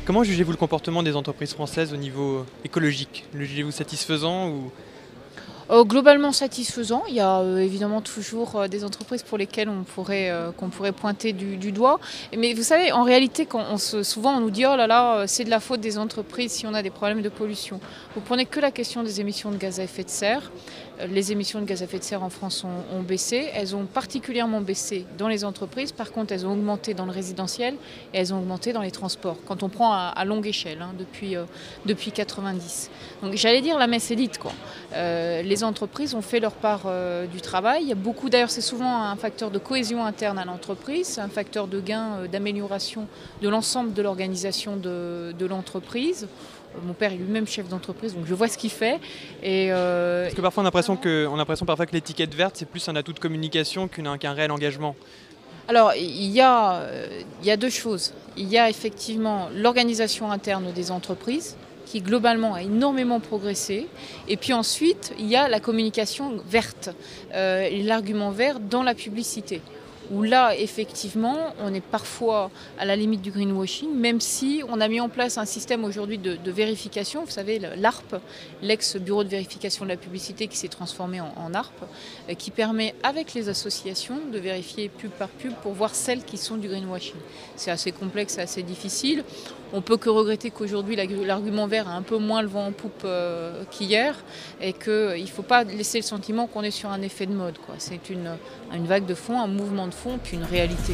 Comment jugez-vous le comportement des entreprises françaises au niveau écologique? Le jugez-vous satisfaisant ou... Globalement satisfaisant. Il y a évidemment toujours des entreprises pour lesquelles qu'on pourrait pointer du doigt. Mais vous savez, en réalité, souvent on nous dit « oh là là, c'est de la faute des entreprises si on a des problèmes de pollution ». Vous prenez que la question des émissions de gaz à effet de serre. Les émissions de gaz à effet de serre en France ont baissé. Elles ont particulièrement baissé dans les entreprises. Par contre, elles ont augmenté dans le résidentiel et elles ont augmenté dans les transports. Quand on prend à longue échelle, depuis 90. Donc j'allais dire la messe est dite, quoi. Les entreprises ont fait leur part du travail. Il y a beaucoup, d'ailleurs c'est souvent un facteur de cohésion interne à l'entreprise, c'est un facteur de gain, d'amélioration de l'ensemble de l'organisation de l'entreprise. Mon père est lui-même chef d'entreprise, donc je vois ce qu'il fait. Parce que parfois on a l'impression parfois que l'étiquette verte c'est plus un atout de communication qu'un réel engagement. Alors il y a deux choses. Il y a effectivement l'organisation interne des entreprises, qui globalement a énormément progressé. Et puis ensuite, il y a la communication verte, l'argument vert dans la publicité. Où là, effectivement, on est parfois à la limite du greenwashing, même si on a mis en place un système aujourd'hui de vérification. Vous savez, l'ARP, l'ex-bureau de vérification de la publicité qui s'est transformé en ARP, qui permet avec les associations de vérifier pub par pub pour voir celles qui sont du greenwashing. C'est assez complexe, c'est assez difficile. On peut que regretter qu'aujourd'hui, l'argument vert a un peu moins le vent en poupe qu'hier et qu'il ne faut pas laisser le sentiment qu'on est sur un effet de mode, quoi. C'est une vague de fond, un mouvement de fond, puis une réalité.